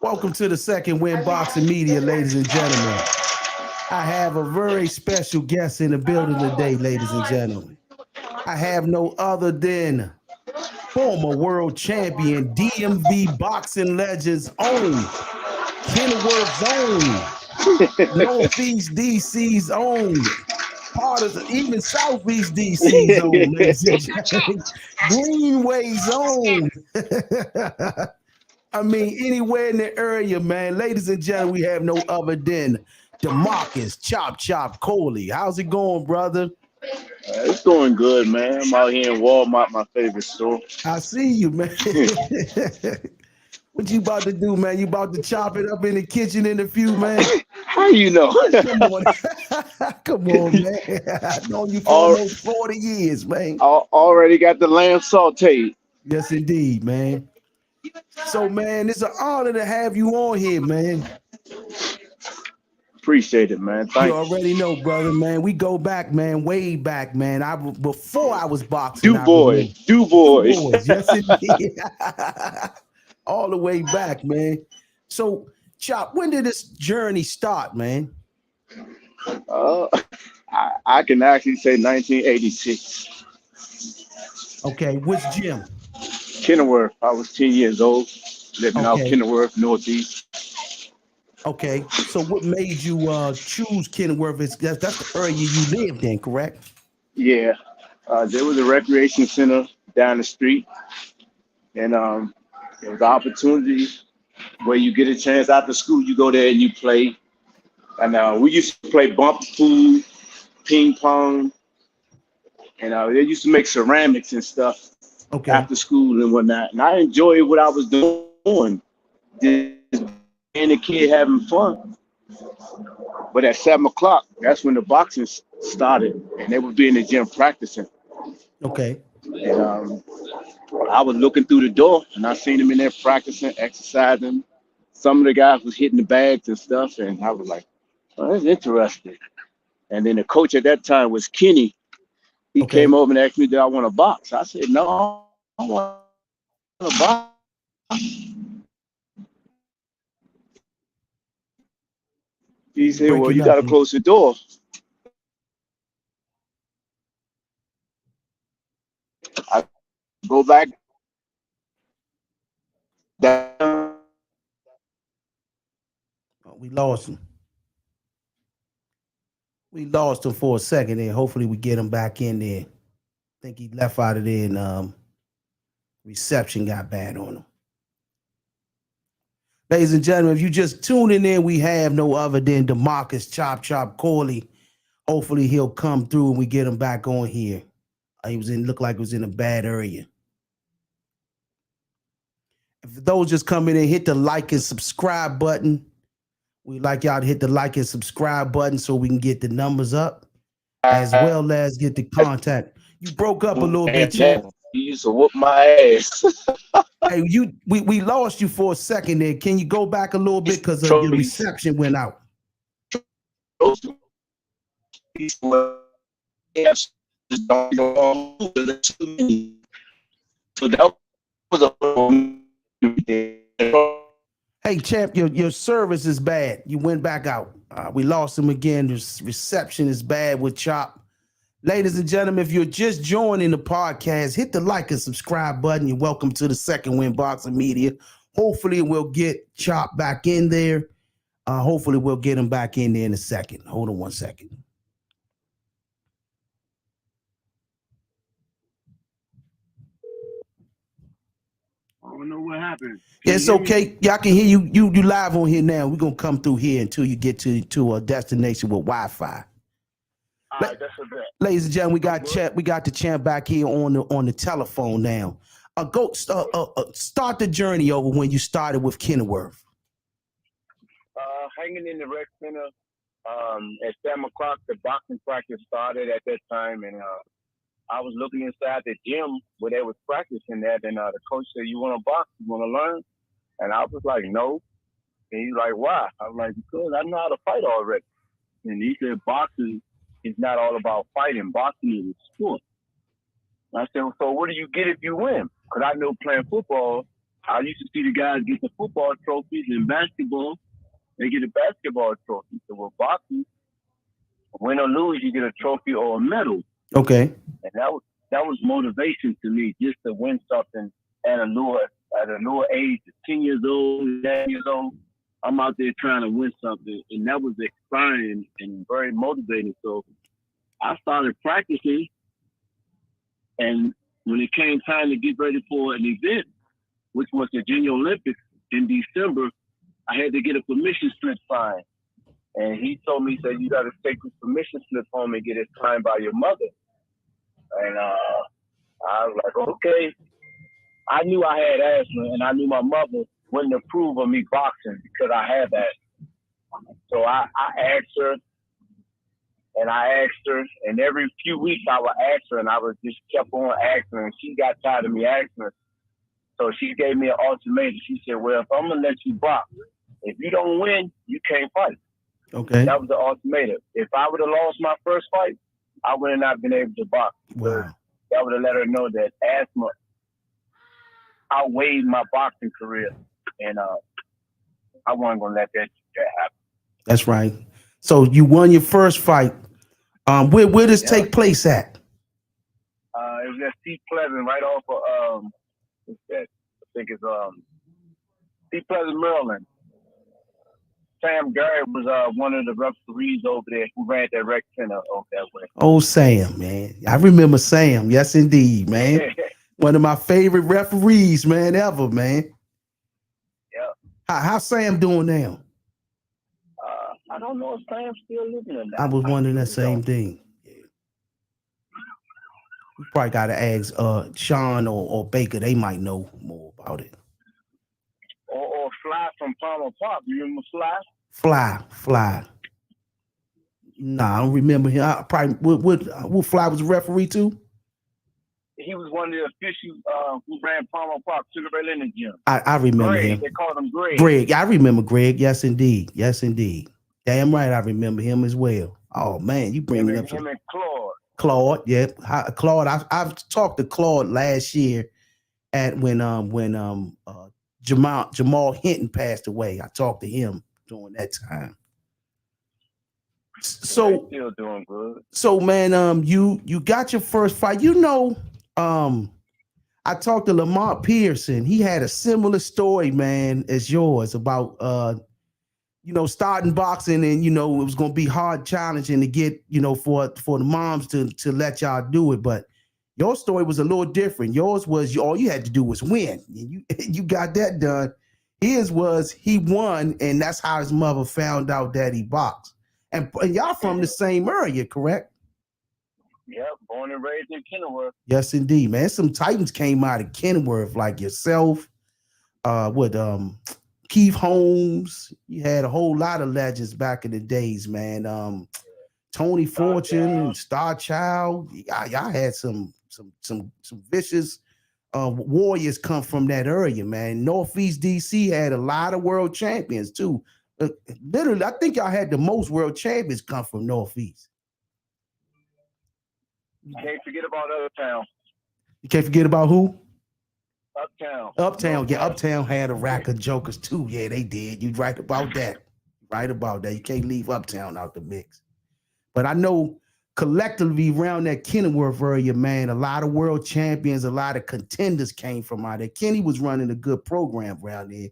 Welcome to the Second Win Boxing Media, ladies and gentlemen. I have a very special guest in the building today, ladies and gentlemen. I have no other than former world champion, DMV boxing legends own, Kenworth's own, Northeast DC's own, part of even Southeast DC's own, ladies and gentlemen. Greenway's own. I mean, anywhere in the area, man. Ladies and gentlemen, we have no other than Demarcus Chop Corley. How's it going, brother? It's going good, man. I'm out here in Walmart, my favorite store. I see you, man. What you about to do, man? You about to chop it up in the kitchen in a few, man? How you know? Come on. Come on, man. I've known you for almost 40 years, man. Already got the lamb sauteed. Yes, indeed, man. So, man, it's an honor to have you on here, man. Appreciate it, man. Thanks. You already know, brother, man. We go back, man, way back, man. Before I was boxing. Du Bois. Yes, indeed. All the way back, man. So, Chop, when did this journey start, man? I can actually say 1986. Okay, which gym? Kenworth. I was 10 years old, living out Kenworth, Northeast. Okay, so what made you choose Kenworth? That's the area you lived in, correct? Yeah, there was a recreation center down the street, and there was an opportunity where you get a chance after school, you go there and you play. And we used to play bumper pool, ping pong, and they used to make ceramics and stuff after school and whatnot. And I enjoyed what I was doing, just being a kid having fun. But at 7 o'clock, that's when the boxing started, and they would be in the gym practicing. Okay. And I was looking through the door, and I seen them in there practicing, exercising. Some of the guys was hitting the bags and stuff, and I was like, oh, that's interesting. And then the coach at that time was Kenny. He came over and asked me, did I want to box? I said, no, I don't want to box. He said, well, you got to close the door. I go back down. We lost him. We lost him for a second and hopefully we get him back in there. I think he left out of there and reception got bad on him. Ladies and gentlemen, if you just tuning in, we have no other than Demarcus Chop Corley. Hopefully he'll come through and we get him back on here. Looked like he was in a bad area. If those just coming in, hit the like and subscribe button. We'd like y'all to hit the like and subscribe button so we can get the numbers up, as well as get the contact. You broke up a little bit, Chad. You used to whoop my ass. Hey, we lost you for a second there. Can you go back a little bit because your reception went out? So that was a Hey, champ, your service is bad. You went back out. We lost him again. The reception is bad with Chop. Ladies and gentlemen, if you're just joining the podcast, hit the like and subscribe button. You're welcome to the Second Win Boxing Media. Hopefully, we'll get Chop back in there. Hopefully, we'll get him back in there in a second. Hold on one second. I don't know what happened. It's okay. Y'all can hear you. You live on here now. We're gonna come through here until you get to a destination with Wi-Fi. All right, that's a bet. Ladies and gentlemen, we got the champ back here on the telephone now. Start the journey over when you started with Kenworth. Hanging in the rec center at 7 o'clock, the boxing practice started at that time, and I was looking inside the gym where they was practicing that, and the coach said, you want to box? You want to learn? And I was like, no. And he's like, why? I was like, because I know how to fight already. And he said, boxing is not all about fighting. Boxing is a sport. And I said, so what do you get if you win? Because I knew playing football, I used to see the guys get the football trophies and basketball. They get a basketball trophy. So with boxing, win or lose, you get a trophy or a medal. Okay. And that was motivation to me, just to win something at a lower age, 10 years old, 9 years old. I'm out there trying to win something, and that was inspiring and very motivating. So I started practicing, and when it came time to get ready for an event, which was the Junior Olympics in December, I had to get a permission slip signed. And he told me, he said, you got to take this permission slip home and get it signed by your mother. And I was like, okay. I knew I had asthma, and I knew my mother wouldn't approve of me boxing because I had asthma. So I asked her, and every few weeks I would ask her, and I would just kept on asking her, and she got tired of me asking her. So she gave me an ultimatum. She said, well, if I'm going to let you box, if you don't win, you can't fight. Okay. That was the ultimatum. If I would have lost my first fight, I would have not been able to box. Wow. That would have let her know that asthma outweighed my boxing career. And I wasn't going to let that happen. That's right. So you won your first fight. Where does take place at? It was at Sea Pleasant, right off of what's that? I think it's Sea Pleasant, Maryland. Sam Garrett was one of the referees over there who ran that rec center over that way. Oh, Sam, man. I remember Sam. Yes, indeed, man. One of my favorite referees, man, ever, man. Yeah. How's Sam doing now? I don't know if Sam's still living or not. I was wondering that same thing. Yeah. You probably got to ask Sean or Baker. They might know more about it. Or Fly from Palmer Park. You remember Fly? Fly. Nah, I don't remember him. I probably what Fly was a referee too? He was one of the officials who ran Palmer Park, Sugar Ray Leonard Gym. I remember Greg, him. they called him Greg. Greg, I remember Greg. Yes, indeed. Damn right, I remember him as well. Oh man, you bringing up him and Claude. Claude, yeah, Claude. I've talked to Claude last year when Jamal Hinton passed away. I talked to him during that time. So still doing good. So man, you got your first fight. I talked to Lamont Pearson. He had a similar story, man, as yours about starting boxing, and it was gonna be hard, challenging to get, for the moms to let y'all do it. But your story was a little different. Yours was all you had to do was win. You got that done. His was he won, and that's how his mother found out that he boxed. And y'all from the same area, correct? Yeah, born and raised in Kenilworth. Yes, indeed, man. Some Titans came out of Kenilworth, like yourself, Keith Holmes. You had a whole lot of legends back in the days, man. Tony Fortune and Star Child. Y'all had some vicious warriors come from that area, man. Northeast DC had a lot of world champions too. Literally, I think y'all had the most world champions come from Northeast. You can't forget about Uptown. You can't forget about who? Uptown. Yeah, Uptown had a rack of jokers too. Yeah, they did. You right about that. You can't leave Uptown out the mix. But I know collectively around that Kenilworth area, man, a lot of world champions, a lot of contenders came from out there. Kenny was running a good program around there.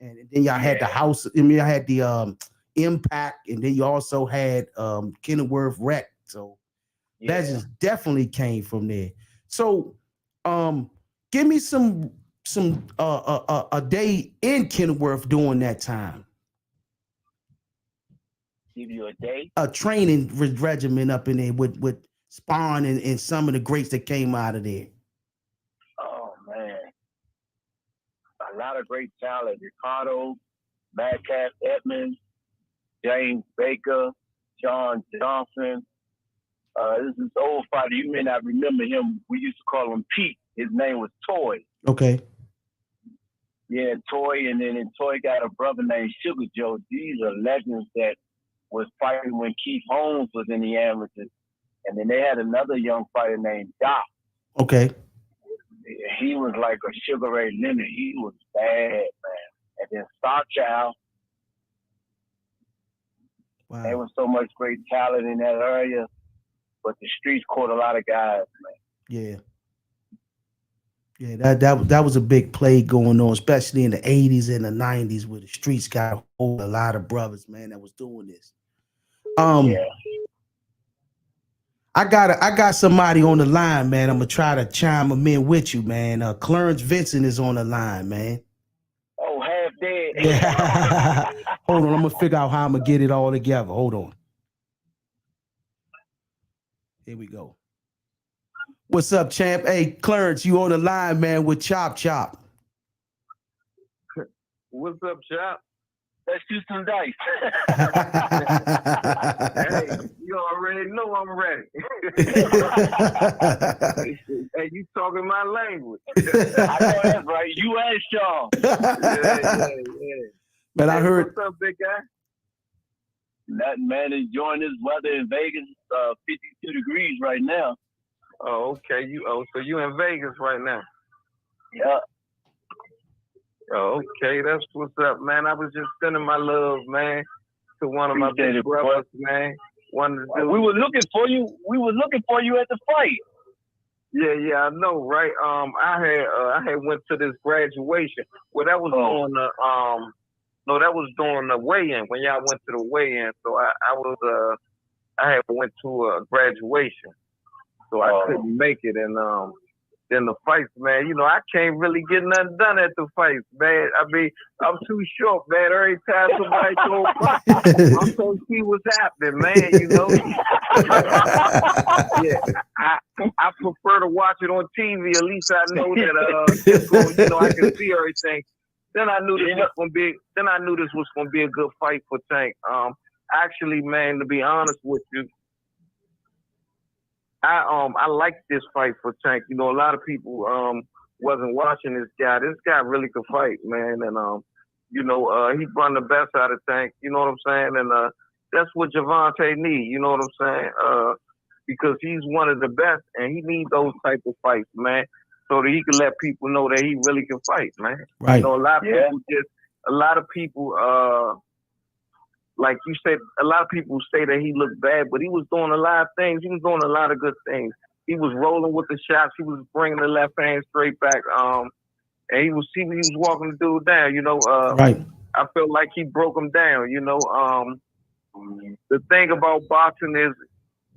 And then y'all had the house. Y'all had the Impact, and then you also had Kenilworth Rec. So that just definitely came from there. So give me some a day in Kenilworth during that time. Give you a day? A training regimen up in there with Spawn and some of the greats that came out of there. Oh man. A lot of great talent. Ricardo, Madcap Edmonds, James Baker, John Johnson. This is an old fighter. You may not remember him. We used to call him Pete. His name was Toy. Okay. Yeah, Toy. And then Toy got a brother named Sugar Joe. These are legends that was fighting when Keith Holmes was in the amateurs. And then they had another young fighter named Doc. Okay. he was like a Sugar Ray Leonard. He was bad, man. And then Star Child. Wow. There was so much great talent in that area, but the streets caught a lot of guys, man. Yeah. Yeah, that was a big play going on, especially in the 80s and the 90s, where the streets got a hold of a lot of brothers, man, that was doing this. Yeah. I got somebody on the line, man. I'm gonna try to chime them in with you, man. Clarence Vincent is on the line, man. Oh, half dead. Yeah. Hold on, I'm gonna figure out how I'm gonna get it all together. Hold on. Here we go. What's up, champ? Hey, Clarence, you on the line, man, with Chop Chop. What's up, Chop? Let's do some dice. Hey, you already know I'm ready. Hey, you talking my language. I know that's right. You and Shaw. Yeah. Man, I heard. What's up, big guy? Nothing, man. Enjoying this weather in Vegas. 52 degrees right now. Oh, okay. So you in Vegas right now? Yeah. Oh, okay. That's what's up, man. I was just sending my love, man, to one of my big brothers, man. We were looking for you. We were looking for you at the fight. Yeah, I know, right? I had went to this graduation. Well, that was on the that was during the weigh-in, when y'all went to the weigh-in. So I had went to a graduation, so I couldn't make it. And then the fights, man, you know, I can't really get nothing done at the fights, man. I mean, I'm too short, man. Every time somebody goes by, I'm supposed to see what's happening, man, you know. Yeah, I prefer to watch it on TV. At least I know that, you know, I can see everything. Then I knew this was gonna be. Then I knew this was gonna be a good fight for Tank. Actually, man, to be honest with you, I liked this fight for Tank. You know, a lot of people wasn't watching this guy. This guy really could fight, man, and you know, he brought the best out of Tank. You know what I'm saying? And that's what Javante need. You know what I'm saying? Because he's one of the best, and he needs those type of fights, man, so that he can let people know that he really can fight, man. Right. You know, a lot of people, like you said, a lot of people say that he looked bad, but he was doing a lot of things. He was doing a lot of good things. He was rolling with the shots. He was bringing the left hand straight back. And he was walking the dude down. You know, Right. I felt like he broke him down. You know, the thing about boxing is,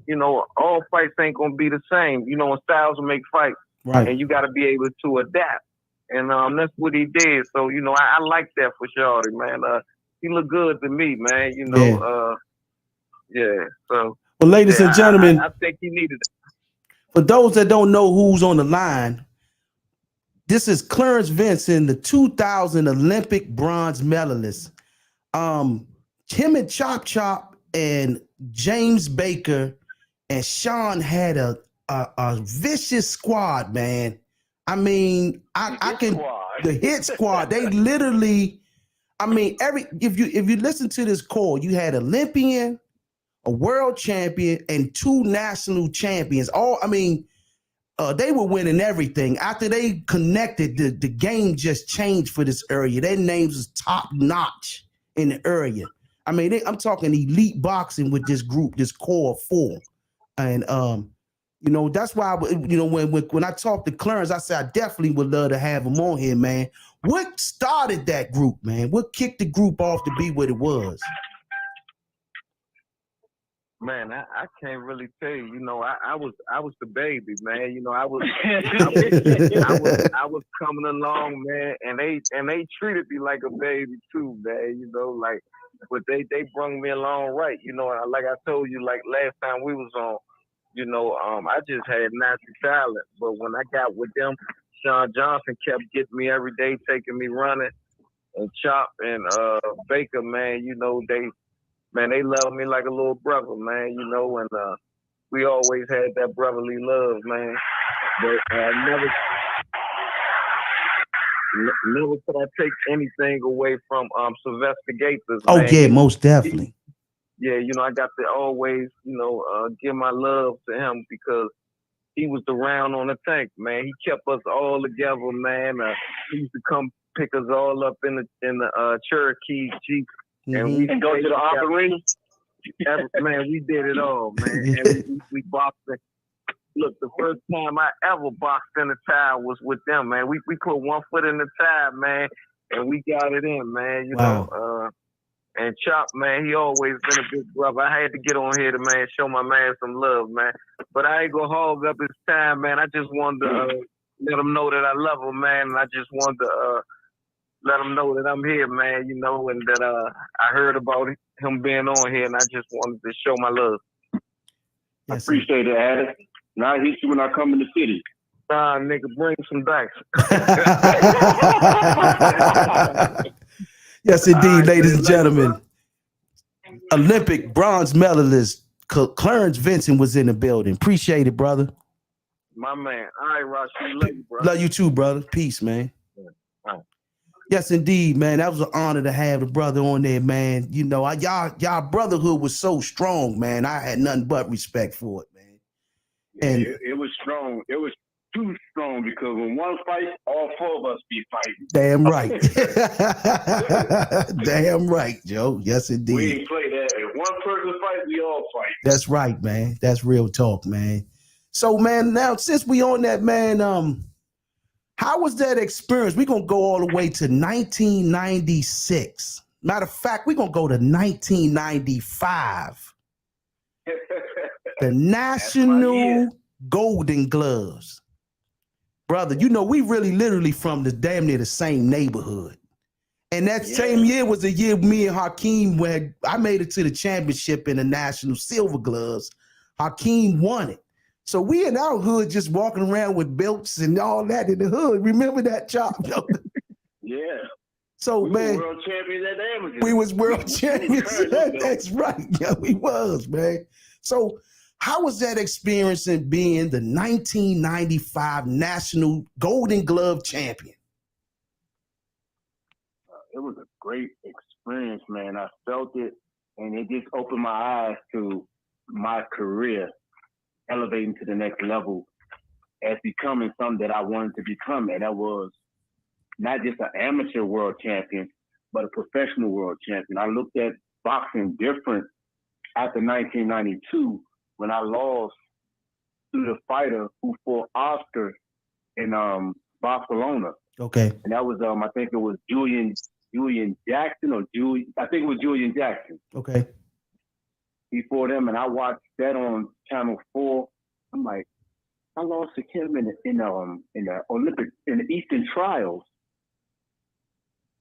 you know, all fights ain't gonna be the same. You know, and styles will make fights. Right. And you got to be able to adapt. And that's what he did. So, you know, I like that for Shorty, man. He looked good to me, man. You know, So, well, ladies and gentlemen, I think he needed it. For those that don't know who's on the line, this is Clarence Vincent, the 2000 Olympic bronze medalist. Him and Chop Chop and James Baker and Sean had a vicious squad, man. I mean, the hit squad, they literally, I mean, if you listen to this call, you had Olympian, a world champion, and 2 national champions. They were winning everything. After they connected, the game just changed for this area. Their names was top notch in the area. I mean, I'm talking elite boxing with this group, this core of 4. And you know, that's why, you know, when I talked to Clarence, I said I definitely would love to have him on here, man. What started that group, man? What kicked the group off to be what it was? Man, I can't really tell you. You know, I was the baby, man. You know, I was coming along, man, and they treated me like a baby too, man. You know, like, but they brung me along right. You know, like I told you, like last time we was on, you know, I just had natural talent. But when I got with them, Sean Johnson kept getting me every day, taking me running, and Chop and Baker, man. You know, they love me like a little brother, man, you know, and we always had that brotherly love, man. But never could I take anything away from Sylvester Gators, Oh, man. yeah, most definitely. Yeah, you know, I got to always, you know, give my love to him because, he was around on the tank, man. He kept us all together, man. He used to come pick us all up in the Cherokee Jeep, and we go to the arena. Man, we did it all, man. And we boxed. Look, the first time I ever boxed in a tie was with them, man. We put one foot in the tie, man, and we got it in, man. You know, and Chop, man, he always been a big brother. I had to get on here to, man, show my man some love, man. But I ain't gonna hog up his time, man. I just wanted to let him know that I love him, man. And I just wanted to let him know that I'm here, man, you know, and that I heard about him being on here, and I just wanted to show my love. I appreciate it, Adam. Now I hit you when I come in the city. Nah, nigga, bring some dice. Yes, indeed, ladies and gentlemen. Olympic bronze medalist Clarence Vincent was in the building. Appreciate it, brother. My man. All right, Rashid. Love you, brother. Love you too, brother. Peace, man. Right. Yes, indeed, man. That was an honor to have the brother on there, man. You know, y'all brotherhood was so strong, man. I had nothing but respect for it, man. And it was strong. It was too strong because when one fight, all four of us be fighting. Damn right. Damn right, Joe. Yes, indeed. We ain't play that. If one person fight, we all fight. That's right, man. That's real talk, man. So, man, now since we on that, man, how was that experience? We're gonna go all the way to 1996. Matter of fact, we're gonna go to 1995. The National Golden Gloves. Brother, you know, we really literally from the damn near the same neighborhood. And that same year was the year me and Hakeem, where I made it to the championship in the National Silver Gloves. Hakeem won it. So we in our hood just walking around with belts and all that in the hood. Remember that, Chop? Yeah. So, we man, were world champions at Demarcus. We was world champions. That's right. Yeah, we was, man. So how was that experience in being the 1995 National Golden Glove champion? It was a great experience, man. I felt it, and it just opened my eyes to my career elevating to the next level as becoming something that I wanted to become. And that was not just an amateur world champion, but a professional world champion. I looked at boxing different after 1992 when I lost to the fighter who fought Oscar in Barcelona. Okay. And that was I think it was Julian Jackson I think it was Julian Jackson. Okay. He fought him, and I watched that on Channel 4. I'm like, I lost to him in the Eastern Trials.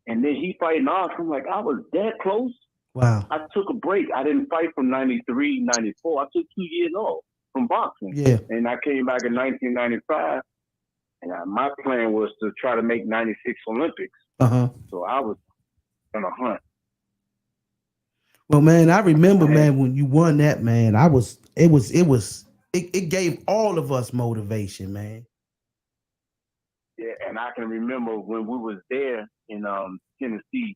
And then he fighting Oscar. I'm like, I was that close. Wow. I took a break. I didn't fight from 93, 94. I took 2 years off from boxing. Yeah. And I came back in 1995, and my plan was to try to make 96 Olympics. Uh-huh. So I was on a hunt. Well, man, I remember, man, when you won that, man, it gave all of us motivation, man. Yeah, and I can remember when we was there in Tennessee,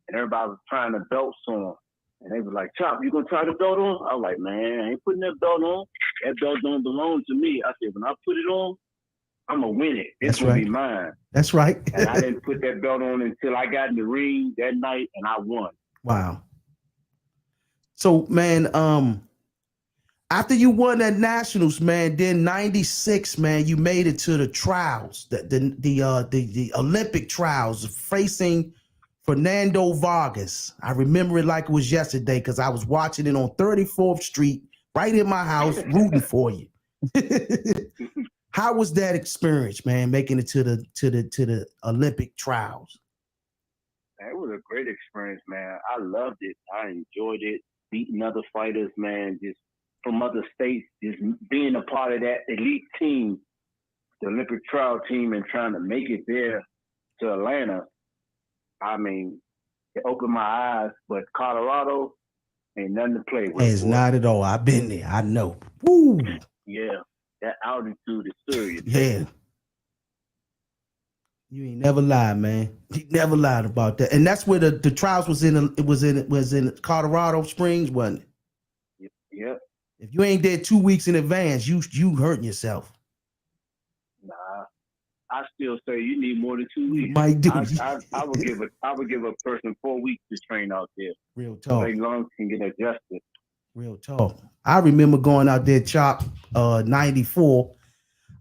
and everybody was trying the belts on. And they were like, Chop, you gonna try the belt on? I was like, man, I ain't putting that belt on. That belt don't belong to me. I said, when I put it on, I'm gonna win it. It's gonna be mine. That's right. And I didn't put that belt on until I got in the ring that night, and I won. Wow. So, man, after you won that Nationals, man, then 96, man, you made it to the trials, the Olympic trials, facing Fernando Vargas. I remember it like it was yesterday because I was watching it on 34th Street, right in my house, rooting for you. How was that experience, man, making it to the Olympic trials? It was a great experience, man. I loved it. I enjoyed it. Beating other fighters, man, just from other states, just being a part of that elite team, the Olympic trial team, and trying to make it there to Atlanta. I mean, it opened my eyes, but Colorado ain't nothing to play with. It's not at all. I've been there. I know. Woo. Yeah, that altitude is serious. Yeah. You ain't never lied, man. You never lied about that. And that's where the trials was in. It was in Colorado Springs, wasn't it? Yep. If you ain't there 2 weeks in advance, you hurting yourself. I still say you need more than 2 We weeks. might do. I would give a person 4 weeks to train out there Real so talk. their lungs can get adjusted. Real talk. I remember going out there, Chop, 94.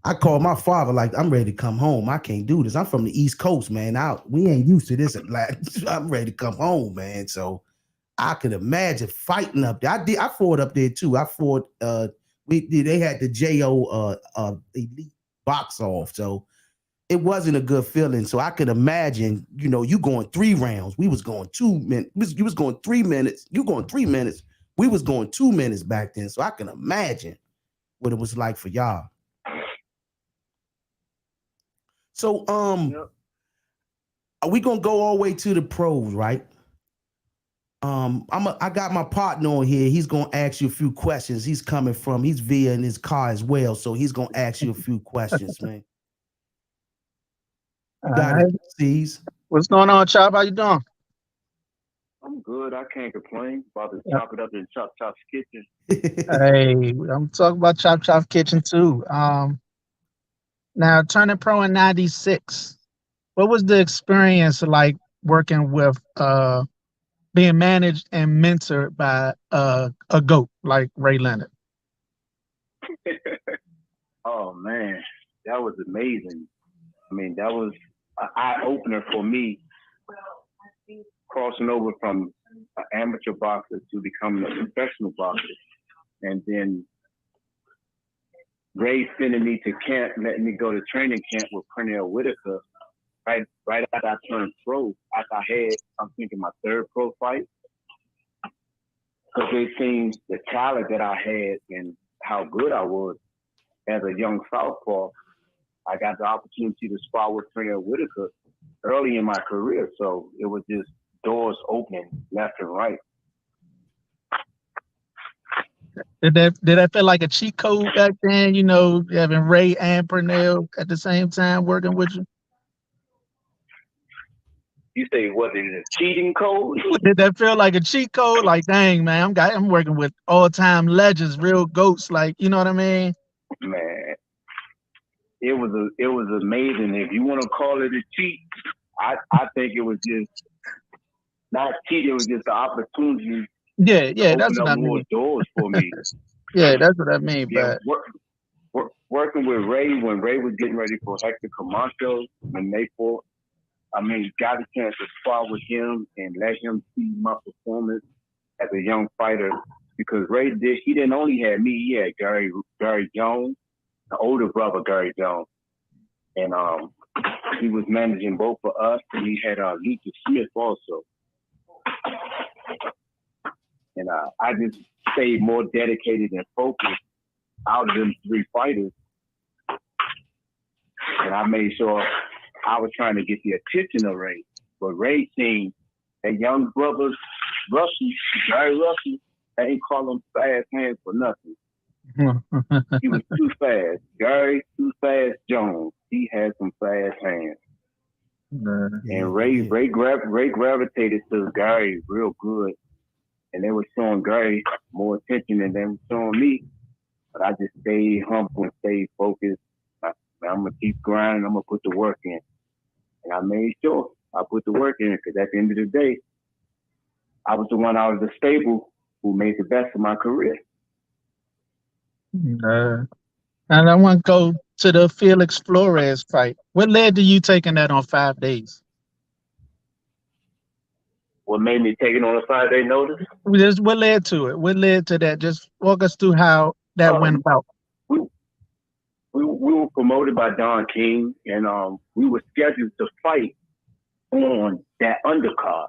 I called my father, like, I'm ready to come home. I can't do this. I'm from the East Coast, man. We ain't used to this. Like, I'm ready to come home, man. So I could imagine fighting up there. I fought up there too. I fought, they had the JO elite box off. So it wasn't a good feeling. So I could imagine, you going 3 rounds. We was going 2 minutes. You was going 3 minutes. You going 3 minutes. We was going 2 minutes back then. So I can imagine what it was like for y'all. So Yep. are we gonna go all the way to the pros, right? I got my partner on here. He's gonna ask you a few questions. He's via in his car as well. So he's gonna ask you a few questions, man. You got it, C's. What's going on, Chop? How you doing? I'm good. I can't complain. About to chop it up in Chop Chop's kitchen. Hey, I'm talking about Chop Chop Kitchen too. Now turning pro in '96. What was the experience like working with being managed and mentored by a GOAT like Ray Leonard? Oh man, that was amazing. I mean, that was an eye opener for me, crossing over from an amateur boxer to becoming a professional boxer, and then Ray sending me to camp, letting me go to training camp with Pernell Whitaker. Right after I turned pro, after I'm thinking my 3rd pro fight, because they seen the talent that I had and how good I was as a young southpaw. I got the opportunity to spar with Pernell Whitaker early in my career, so it was just doors opening left and right. Did that feel like a cheat code back then? Having Ray and Pernell at the same time working with you. You say, was it a cheating code? Did that feel like a cheat code? Like, dang, man, I'm working with all-time legends, real GOATs. Like, you know what I mean? Man, it was amazing. If you want to call it a cheat, I think it was just not cheat. It was just the opportunity. Yeah, that's what I more mean. doors for me. Yeah, that's what I mean. Yeah, But working with Ray when Ray was getting ready for Hector Camacho when they fought. I mean, got a chance to spar with him and let him see my performance as a young fighter, because he didn't only have me, he had Gary Jones, the older brother Gary Jones, and he was managing both of us, and he had Luther Smith also. And I just stayed more dedicated and focused out of them 3 fighters, and I made sure I was trying to get the attention of Ray. But Ray seen that young brother, Gary Russell, I ain't call him fast hands for nothing. He was too fast. Gary, too fast Jones. He had some fast hands. And Ray gravitated to Gary real good. And they were showing Gary more attention than they were showing me. But I just stayed humble and stayed focused. I'm going to keep grinding. I'm going to put the work in. And I made sure I put the work in, because at the end of the day, I was the stable who made the best of my career. and I want to go to the Felix Flores fight. What led to you taking that on 5 days? What made me take it on a 5-day notice? What led to it? What led to that? Just walk us through how that went about. We were promoted by Don King, and we were scheduled to fight on that undercard.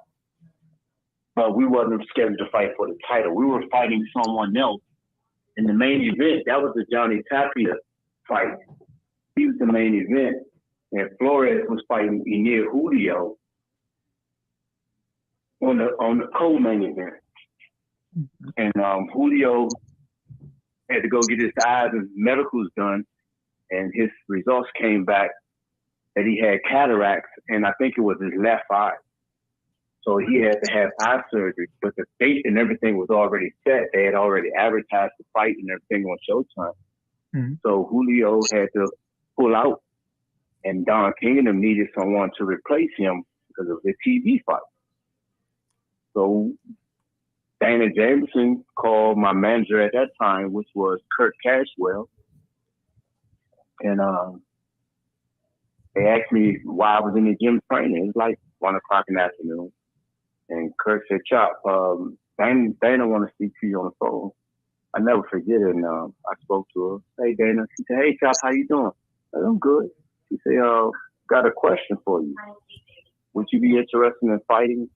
But we wasn't scheduled to fight for the title. We were fighting someone else in the main event. That was the Johnny Tapia fight. He was the main event, and Flores was fighting Enir Julio on the co-main event. And Julio had to go get his eyes and medicals done, and his results came back that he had cataracts, and I think it was his left eye. So he had to have eye surgery, but the date and everything was already set. They had already advertised the fight and everything on Showtime. Mm-hmm. So Julio had to pull out, And Don Kingdom needed someone to replace him because of the TV fight. So Dana Jameson called my manager at that time, which was Kurt Cashwell, and they asked me why I was in the gym training. It was like 1 o'clock in the afternoon. And Kurt said, Chop, Dana want to speak to you on the phone. I never forget it. And I spoke to her. Hey, Dana. She said, hey, Chop, how you doing? I said, I'm good. She said, got a question for you. Would you be interested in fighting?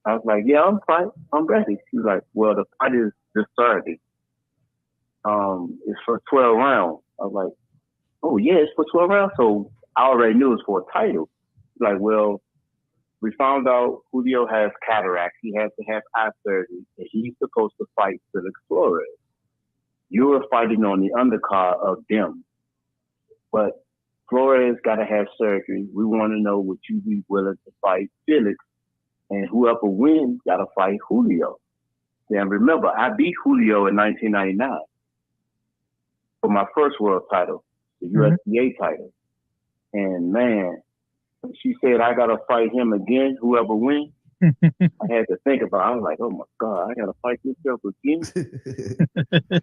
I was like, yeah, I'm ready. She was like, well, the fight is this Saturday. It's for 12 rounds. I was like, oh, yeah, it's for 12 rounds? So I already knew it was for a title. Like, well, we found out Julio has cataract. He has to have eye surgery, and he's supposed to fight Felix Flores. You were fighting on the undercard of them. But Flores got to have surgery. We want to know, would you be willing to fight Felix? And whoever wins got to fight Julio. And remember, I beat Julio in 1999 for my first world title, the USDA title. And man, she said I got to fight him again, whoever wins. I had to think about it. I was like, oh my God, I got to fight myself again.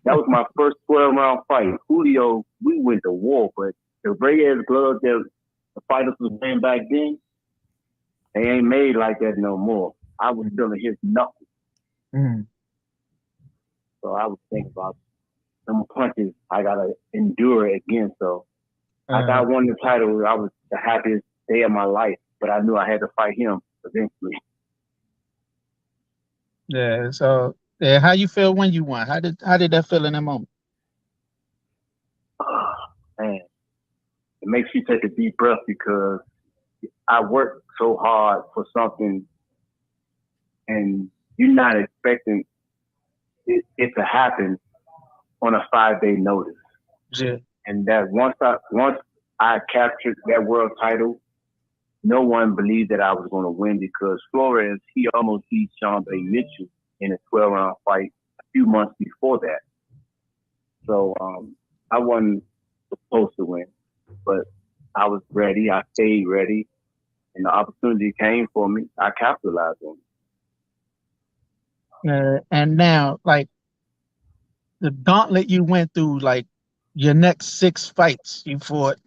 That was my first 12-round fight. Julio, we went to war, but the Reyes gloves that the fighters was wearing back then, they ain't made like that no more. I was feeling his knuckles. So I was thinking about some punches I got to endure again. So after I won the title, I was the happiest day of my life, but I knew I had to fight him eventually. Yeah. So, yeah, how you feel when you won? How did that feel in that moment? Man, it makes you take a deep breath because I worked so hard for something, and you're not expecting it to happen on a 5-day notice. Yeah. And that once I captured that world title, no one believed that I was going to win because Flores, he almost beat Sean B. Mitchell in a 12-round fight a few months before that. So I wasn't supposed to win, but I was ready. I stayed ready, and the opportunity came for me. I capitalized on it. And now, like, the gauntlet you went through, like your next 6 fights, you fought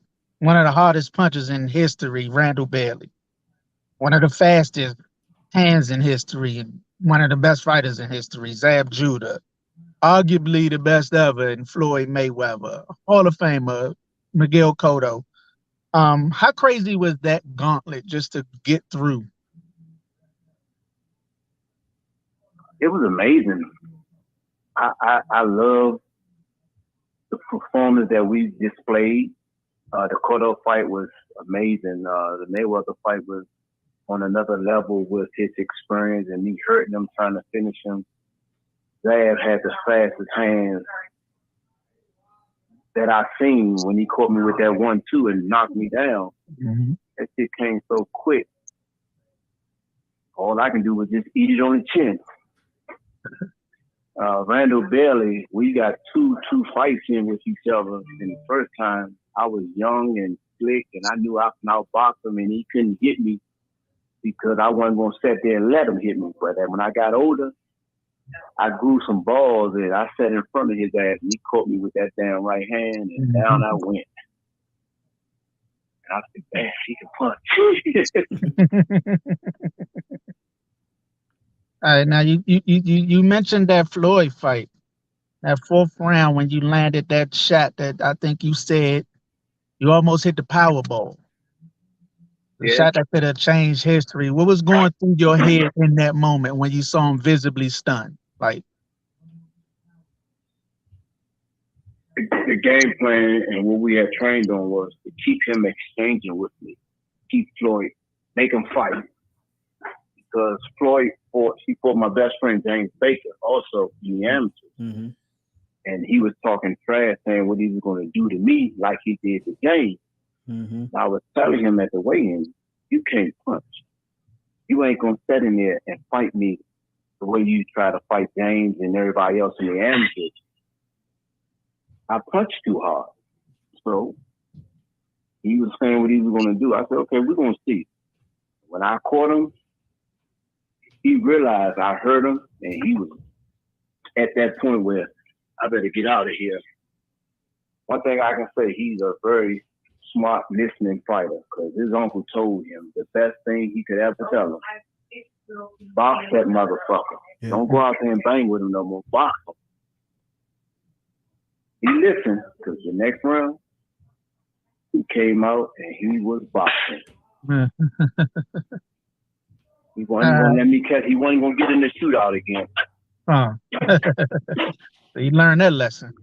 one of the hardest punchers in history, Randall Bailey, one of the fastest hands in history, and one of the best fighters in history, Zab Judah, arguably the best ever in Floyd Mayweather, Hall of Famer, Miguel Cotto. How crazy was that gauntlet just to get through? It was amazing. I love the performance that we displayed. The Cotto fight was amazing. The Mayweather fight was on another level with his experience and me hurting him, trying to finish him. Zab had the fastest hands that I seen when he caught me with that 1-2 and knocked me down. That shit came so quick. All I can do was just eat it on the chin. Randall Bailey, we got two fights in with each other. And the first time I was young and slick and I knew I could outbox him and he couldn't hit me because I wasn't going to sit there and let him hit me. But when I got older, I grew some balls and I sat in front of his ass and he caught me with that damn right hand and down I went. And I said, damn, he can punch. All right, now you mentioned that Floyd fight, that 4th round when you landed that shot that I think you said you almost hit the Powerball. The shot that could have changed history. What was going through your head in that moment when you saw him visibly stunned? Like, the game plan and what we had trained on was to keep him exchanging with me, keep Floyd, make him fight. Because Floyd fought my best friend James Baker also in the amateurs. And he was talking trash, saying what he was going to do to me like he did to James. I was telling him at the weigh-in, you can't punch. You ain't going to sit in there and fight me the way you try to fight James and everybody else in the amateurs. I punched too hard. So He was saying what he was going to do. I said, okay, we're going to see. When I caught him, he realized I heard him, and he was at that point where I better get out of here. One thing I can say, he's a very smart listening fighter, because his uncle told him the best thing he could ever tell him, box that motherfucker. Yeah. Don't go out there and bang with him no more. Box him. He listened, because the next round, he came out and he was boxing. He wasn't going to let me catch. He wasn't going to get in the shootout again. So you learned that lesson.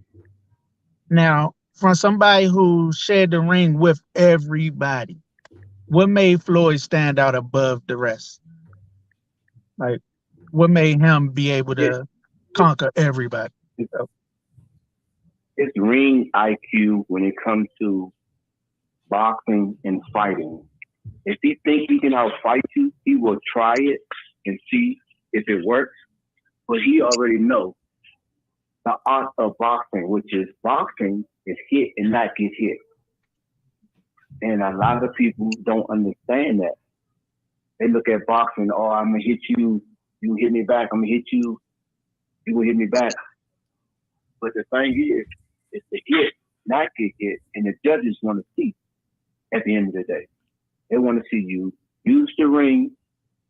Now, from somebody who shared the ring with everybody, what made Floyd stand out above the rest? Like, what made him be able to conquer everybody? It's ring IQ when it comes to boxing and fighting. If he thinks he can outfight you, he will try it and see if it works. But he already knows the art of boxing, which is boxing is hit and not get hit. And a lot of people don't understand that. They look at boxing, oh, I'm going to hit you, you hit me back, I'm going to hit you, you will hit me back. But the thing is, it's the hit, not get hit, and the judges want to see at the end of the day. They want to see you use the ring,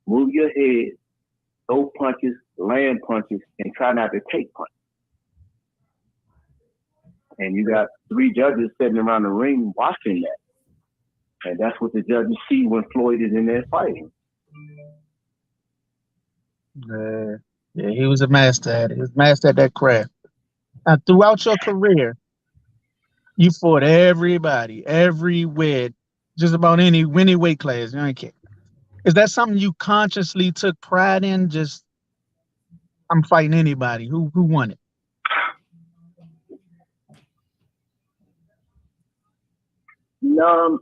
move your head, throw punches, land punches, and try not to take punches. And you got 3 judges sitting around the ring watching that. And that's what the judges see when Floyd is in there fighting. Yeah, he was a master at it. He was master at that craft. Now, throughout your career, you fought everybody, everywhere, just about any weight class. You don't care. Is that something you consciously took pride in? Just, I'm fighting anybody. Who won it? No,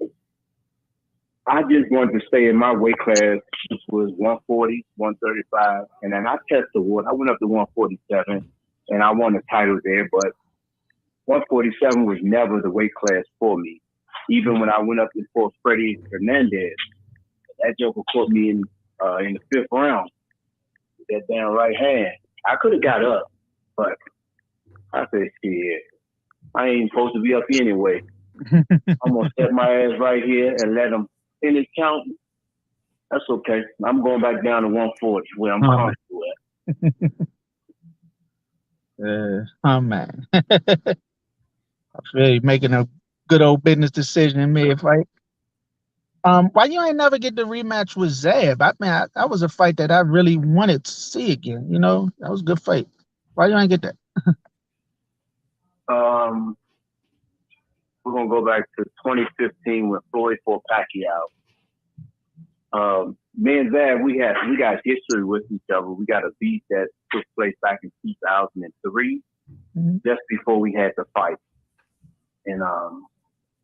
I just wanted to stay in my weight class, which was 140, 135. And then I tested the water. I went up to 147, and I won the title there. But 147 was never the weight class for me. Even when I went up before Freddie Hernandez, that joker caught me in the 5th round with that damn right hand. I could have got up, but I said, shit, I ain't supposed to be up here anyway. I'm going to set my ass right here and let him finish counting. That's okay. I'm going back down to 140 where I'm comfortable at. Oh, man. I feel you making a good old business decision in mid-fight. Why you ain't never get the rematch with Zab? I mean, that was a fight that I really wanted to see again. You know, that was a good fight. Why you ain't get that? We're going to go back to 2015 when Floyd fought Pacquiao. Me and Zab, we got history with each other. We got a beef that took place back in 2003, just before we had the fight. And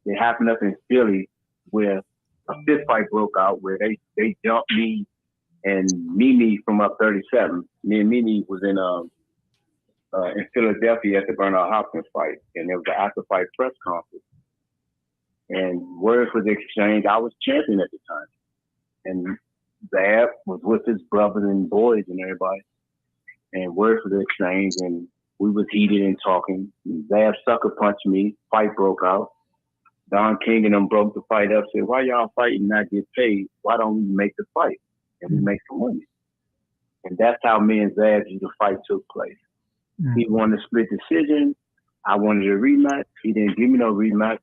it happened up in Philly where a fist fight broke out where they jumped me and Mimi from up 37. Me and Mimi was in Philadelphia at the Bernard Hopkins fight, and there was an after-fight press conference. And words was exchanged. I was champion at the time. And Zab was with his brothers and boys and everybody. And words was exchanged, and we was heated and talking. Zab sucker punched me. Fight broke out. Don King and them broke the fight up. Said, why y'all fighting not get paid? Why don't we make the fight? And we make some money. And that's how me and Zab's fight took place. He wanted a split decision. I wanted a rematch. He didn't give me no rematch.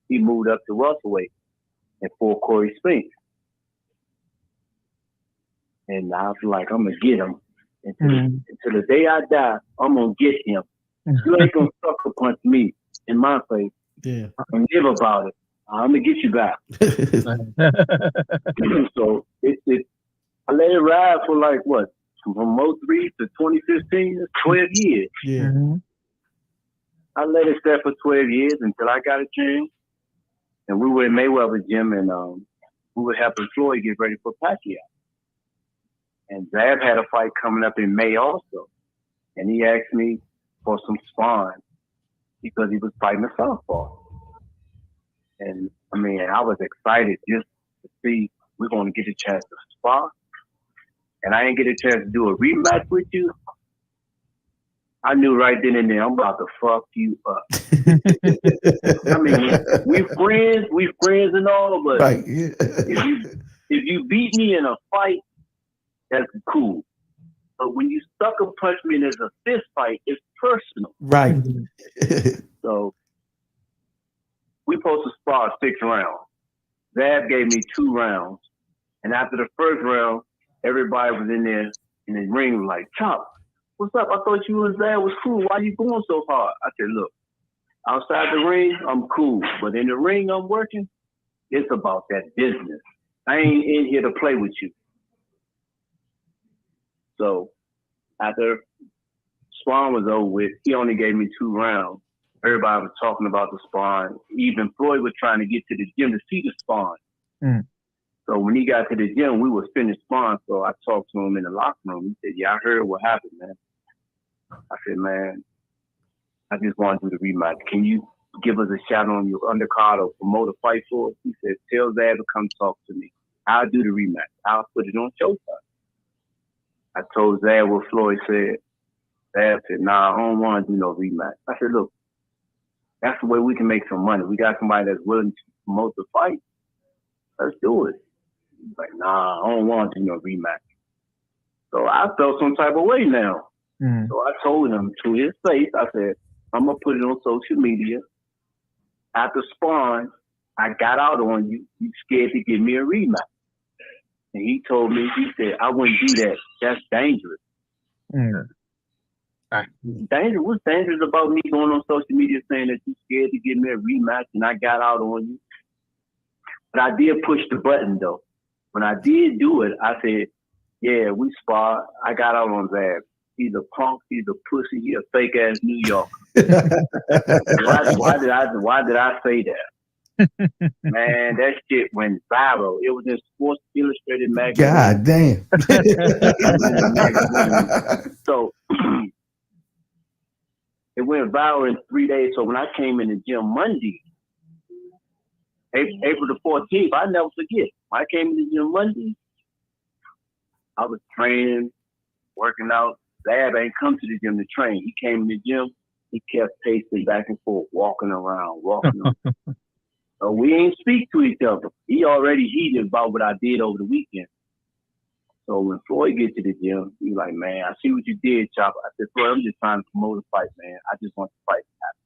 He moved up to welterweight and fought Corey Spinks. And I was like, I'm going to get him. Until the day I die, I'm going to get him. You ain't going to sucker punch me in my face and live about it. I'm going to get you back. So I let it ride for like, what, from 03 to 2015, that's 12 years. Yeah. I let it stay for 12 years until I got a chance. And we were in Mayweather gym, and we were helping Floyd get ready for Pacquiao. And Zab had a fight coming up in May also. And he asked me for some sparring because he was fighting a southpaw. And I mean, I was excited just to see we're going to get a chance to spar. And I didn't get a chance to do a rematch with you. I knew right then and there, I'm about to fuck you up. I mean, we friends and all, but Right. if you beat me in a fight, that's cool. But when you sucker punch me and there's a fist fight, it's personal. Right. So we supposed to spar 6 rounds. Zab gave me 2 rounds. And after the first round, everybody was in there in the ring like, Chop, what's up? I thought you and Zab was cool. Why you going so hard? I said, look, outside the ring, I'm cool. But in the ring I'm working, it's about that business. I ain't in here to play with you. So after sparring was over with, he only gave me 2 rounds. Everybody was talking about the sparring. Even Floyd was trying to get to the gym to see the sparring. Mm. So when he got to the gym, we was finished sparring. So I talked to him in the locker room. He said, yeah, I heard what happened, man. I said, man, I just want to do the rematch. Can you give us a shout on your undercard or promote a fight for us? He said, tell Zab to come talk to me. I'll do the rematch. I'll put it on Showtime. I told Zab what Floyd said. Zab said, nah, I don't want to do no rematch. I said, look, that's the way we can make some money. We got somebody that's willing to promote the fight. Let's do it. He's like, nah, I don't want to do no rematch. So I felt some type of way now. Mm. So I told him to his face, I said, I'm going to put it on social media. After sparring, I got out on you. You scared to give me a rematch. And he told me, he said, I wouldn't do that. That's dangerous. Mm. Dangerous? What's dangerous about me going on social media saying that you scared to give me a rematch and I got out on you? But I did push the button, though. When I did do it, I said, yeah, we sparred. I got out on Zab. He's a punk. He's a pussy. He's a fake-ass New Yorker. Why did I say that? Man, that shit went viral. It was in Sports Illustrated magazine. God damn. So it went viral in 3 days. So when I came in the gym Monday, April the 14th, I never forget. When I came in the gym Monday, I was training, working out. Zab ain't come to the gym to train. He came in the gym. He kept pacing back and forth, walking around. So we ain't speak to each other. He already heated about what I did over the weekend. So when Floyd get to the gym, he like, man, I see what you did, Chopper. I said, Floyd, I'm just trying to promote a fight, man. I just want the fight to happen.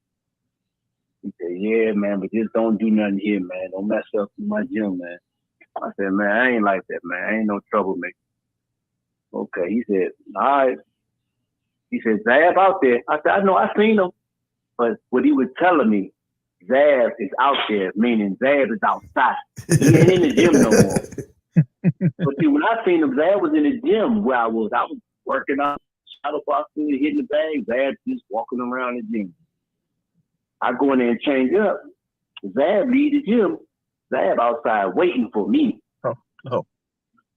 He said, yeah, man, but just don't do nothing here, man. Don't mess up my gym, man. I said, man, I ain't like that, man. I ain't no troublemaker. Okay, he said, all right. He said, Zab out there. I said, I know, I seen him. But what he was telling me, Zab is out there, meaning Zab is outside. He ain't in the gym no more. But see, when I seen him, Zab was in the gym where I was working out, shadow boxing, hitting the bag. Zab just walking around the gym. I go in there and change up. Zab leave the gym. Zab outside waiting for me. Oh.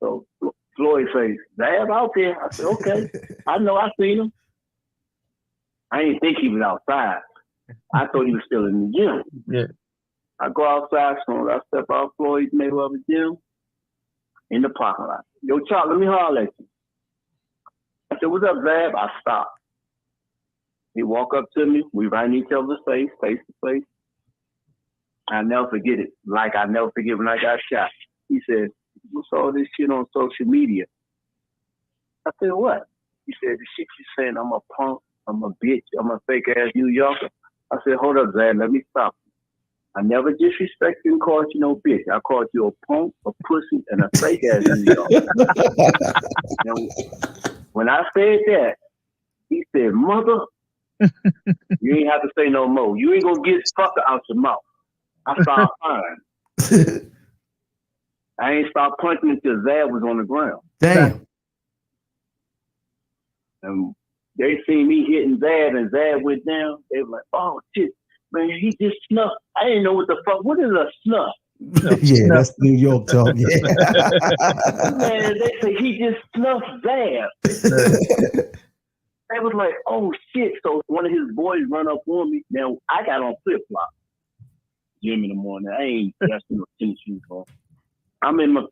So Floyd says, Zab out there. I said, okay. I know, I seen him. I didn't think he was outside. I thought he was still in the gym. Yeah. I go outside, so I step out Floyd's Mayweather gym in the parking lot. Yo, Chop, let me holler at you. I said, what's up, Zab? I stopped. He walk up to me. We right in each other's face to face. I'll never forget it. Like I never forget when I got shot. He said, what's all this shit on social media? I said, what? He said, the shit you saying I'm a punk, I'm a bitch, I'm a fake-ass New Yorker. I said, hold up, Zab, let me stop you. I never disrespected and called you no bitch. I called you a punk, a pussy, and a fake-ass New Yorker. When I said that, he said, mother, you ain't have to say no more. You ain't gonna get fucker out your mouth. I started firing. I ain't stopped punching until Zab was on the ground. Damn. And they seen me hitting Zab and Zab went down. They were like, oh shit, man, he just snuffed. I didn't know what the fuck. What is a snuff? Yeah, that's New York talk. Yeah. Man, they say he just snuffed Zab. They was like, oh shit. So one of his boys run up on me. Now I got on flip-flops. gym in the morning. I ain't dressed in no tennis shoes on. I'm in my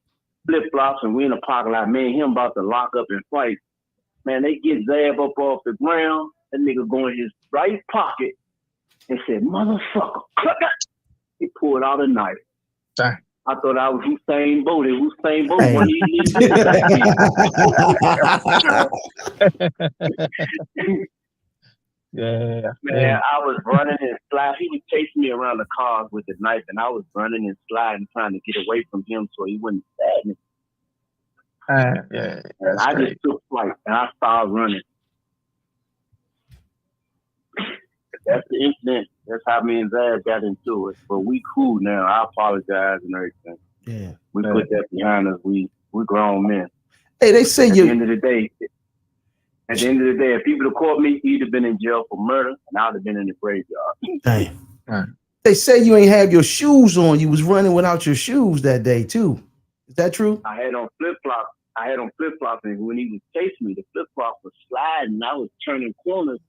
flip flops and we in the parking lot. Me and him about to lock up and fight. Man, they get Zab up off the ground. That nigga go in his right pocket and said, "Motherfucker!" He pulled out a knife. Dang. I thought I was Usain Bolt. Usain Bolt, Hey. one of these niggas. Yeah. Man, I was running and sliding. He was chasing me around the cars with the knife, and I was running and sliding, trying to get away from him so he wouldn't stab me. Yeah. And I just took flight, and I started running. That's the incident. That's how me and Zaz got into it. But we cool now. I apologize and everything. Yeah. We put that behind us. We grown men. Hey, they say At you. the end of the day, if people had caught me, he'd have been in jail for murder, and I'd have been in the graveyard. Damn. They say you ain't have your shoes on. You was running without your shoes that day too. Is that true? I had on flip flops. And when he was chasing me, the flip flops was sliding. I was turning corners,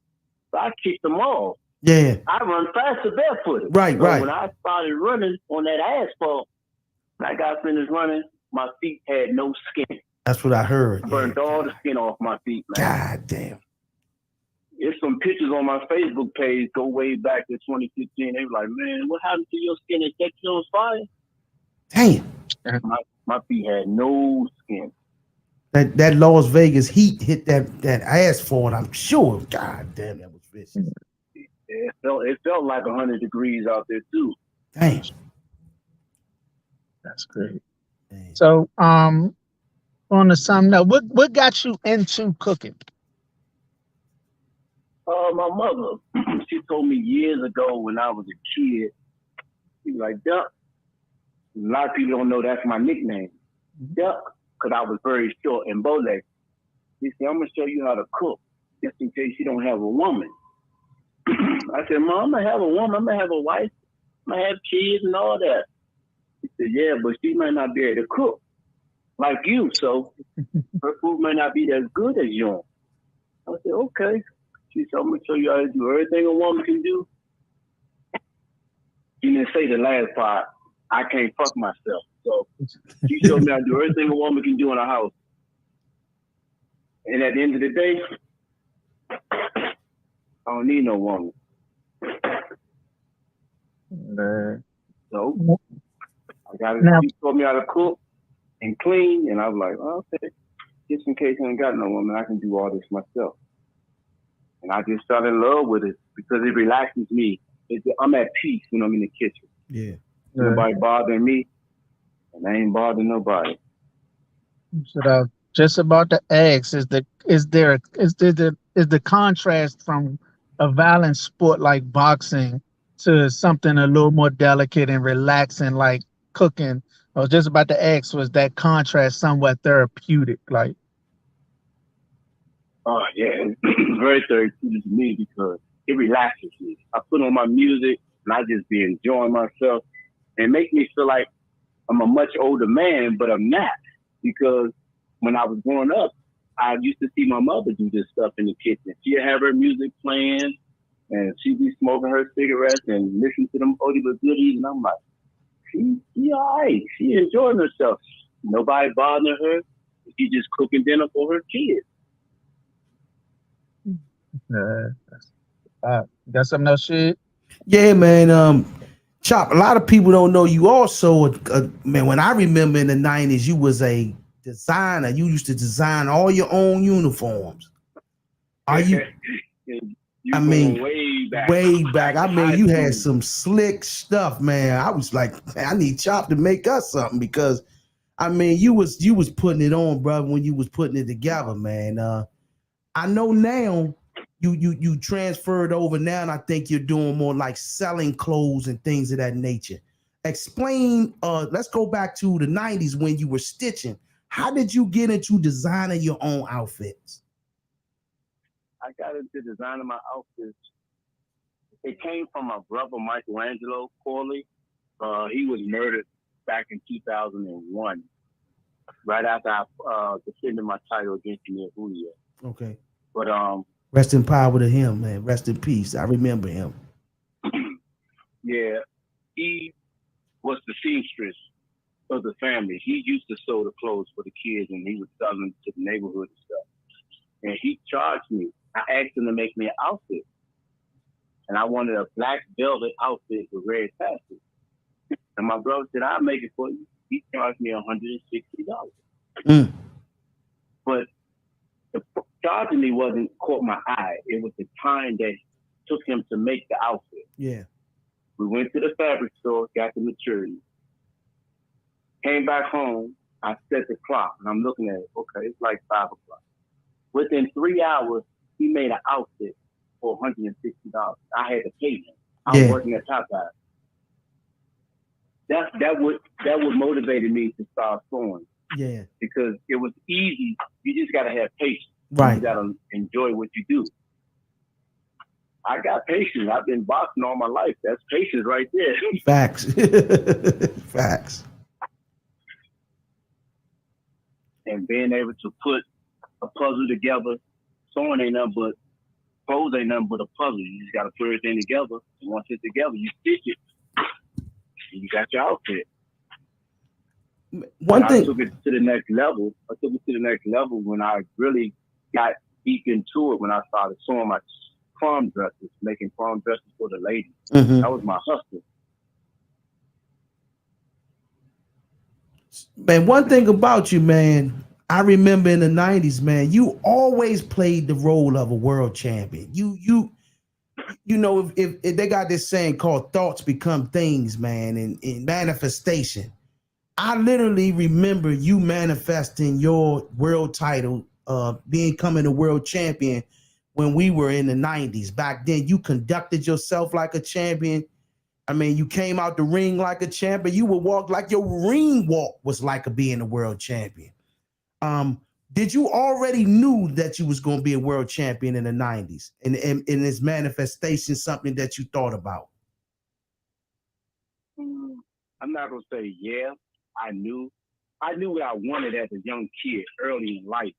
so I kicked them off. Yeah. I run faster barefooted. Right. When I started running on that asphalt, when I got finished running, my feet had no skin. That's what I heard. I burned all the skin off my feet, man. God damn. There's some pictures on my Facebook page, go way back to 2015. They were like, "Man, what happened to your skin? It set you on fire?" Damn. My feet had no skin. That Las Vegas heat hit that asphalt, I'm sure. God damn, that was vicious. It felt like 100 degrees out there too. Damn. That's great. Damn. So, on to something else. What got you into cooking? My mother, she told me years ago when I was a kid, she was like, "Duck." A lot of people don't know that's my nickname, Duck, because I was very short and bowleg. She said, "I'm gonna show you how to cook, just in case you don't have a woman." I said, "Mom, I'm gonna have a woman. I'm gonna have a wife. I'm gonna have kids and all that." She said, "Yeah, but she might not be able to cook like you, so her food may not be as good as yours." I said, "Okay." She said, "I'm gonna show you how to do everything a woman can do." She didn't say the last part. I can't fuck myself. So she showed me how to do everything a woman can do in a house. And at the end of the day, I don't need no woman. So I got it. She taught me how to cook and clean, and I was like, "Okay, just in case I ain't got no woman, I can do all this myself." And I just fell in love with it because it relaxes me. I'm at peace when I'm in the kitchen. Yeah. Nobody bothering me, and I ain't bothering nobody. So just about the eggs, is the contrast from a violent sport like boxing to something a little more delicate and relaxing like cooking? I was just about to ask, was that contrast somewhat therapeutic? Like, oh yeah, it's very therapeutic to me because it relaxes me. I put on my music and I just be enjoying myself and make me feel like I'm a much older man, but I'm not, because when I was growing up, I used to see my mother do this stuff in the kitchen. She'd have her music playing and she'd be smoking her cigarettes and listen to them oldie but goodies, and I'm like, she all right. She enjoying herself. Nobody bothering her. She just cooking dinner for her kids. got something else, shit? Yeah, man. Chop, a lot of people don't know you also, man, when I remember in the 90s, you was a designer. You used to design all your own uniforms. Are you? I mean, way back. I mean, you had some slick stuff, man. I was like, man, I need Chop to make us something, because I mean, you was putting it on, brother, when you was putting it together, man. I know now you transferred over now, and I think you're doing more like selling clothes and things of that nature. Explain, let's go back to the 90s when you were stitching. How did you get into designing your own outfits? I got into designing my outfits. It came from my brother, Michelangelo Corley. He was murdered back in 2001, right after I defended my title against Mayweather. Okay. But rest in power to him, man. Rest in peace. I remember him. Yeah. he was the seamstress of the family. He used to sew the clothes for the kids, and he would sell them to the neighborhood and stuff. And he charged me. I asked him to make me an outfit, and I wanted a black velvet outfit with red tassels. And my brother said, "I'll make it for you." He charged me $160. But the charging me wasn't caught my eye. It was the time that it took him to make the outfit. Yeah. We went to the fabric store, got the material. Came back home, I set the clock, and I'm looking at it. Okay, it's like 5 o'clock. Within 3 hours, he made an outfit for $160. I had to pay him. I was working at Popeye. That would motivated me to start sewing. Yeah. Because it was easy. You just gotta have patience. Right. You gotta enjoy what you do. I got patience. I've been boxing all my life. That's patience right there. Facts. Facts. And being able to put a puzzle together, sewing ain't nothing but clothes ain't nothing but a puzzle. You just gotta put everything together. And once it's together, you stitch it, and you got your outfit. One thing. I took it to the next level. I took it to the next level when I really got deep into it. When I started sewing my prom dresses, making prom dresses for the ladies. That was my hustle. Man, one thing about you, man, I remember in the 90s, man, you always played the role of a world champion. You know, if they got this saying called thoughts become things, man, and in manifestation. I literally remember you manifesting your world title, becoming a world champion when we were in the 90s. Back then, you conducted yourself like a champion. I mean, you came out the ring like a champion. You would walk like your ring walk was like being a world champion. Did you already knew that you was going to be a world champion in the 90s? And is manifestation something that you thought about? I'm not going to say yeah. I knew what I wanted as a young kid early in life.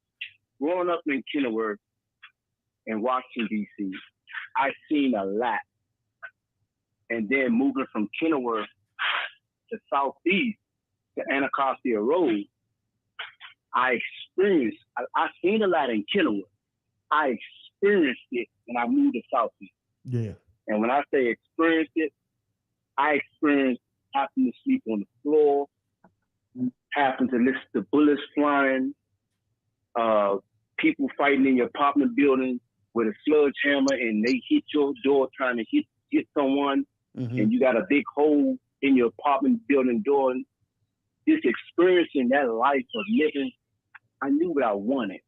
Growing up in Kenilworth and Washington, D.C., I seen a lot. And then moving from Kenilworth to Southeast to Anacostia Road, I seen a lot in Kenilworth. I experienced it when I moved to Southeast. Yeah. And when I say experienced it, I experienced having to sleep on the floor, having to listen to bullets flying, people fighting in your apartment building with a sledgehammer and they hit your door trying to hit someone, and you got a big hole in your apartment building door. Just experiencing that life of living, I knew what I wanted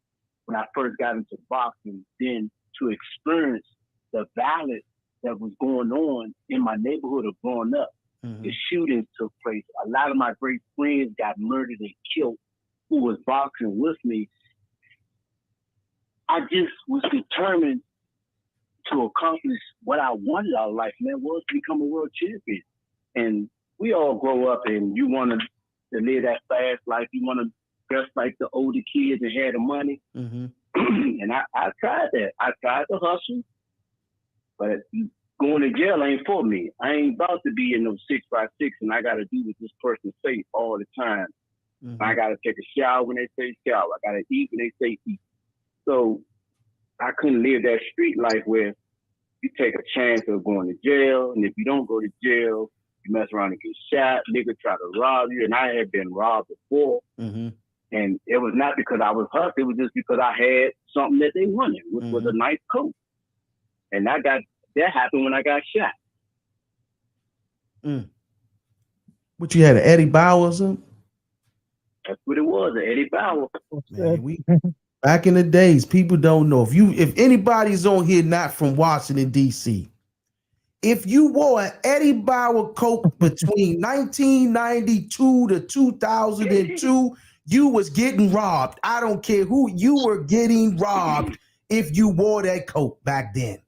when I first got into boxing. Then to experience the violence that was going on in my neighborhood of growing up. The shootings took place. A lot of my great friends got murdered and killed who was boxing with me. I just was determined to accomplish what I wanted out of life, man, was to become a world champion. And we all grow up and you want to live that fast life. You want to dress like the older kids and have the money. And I tried that. I tried to hustle, but going to jail ain't for me. I ain't about to be in no 6x6 and I got to do what this person say all the time. I got to take a shower when they say shower. I got to eat when they say eat. So I couldn't live that street life where you take a chance of going to jail. And if you don't go to jail, you mess around and get shot. Nigga try to rob you. And I had been robbed before. And it was not because I was hustling. It was just because I had something that they wanted, which was a nice coat. And that happened when I got shot. What, you had an Eddie Bauer or something? That's what it was, an Eddie Bauer. Man, back in the days, people don't know. If anybody's on here not from Washington, D.C., if you wore an Eddie Bauer coat between 1992 to 2002, you was getting robbed. I don't care who, you were getting robbed if you wore that coat back then.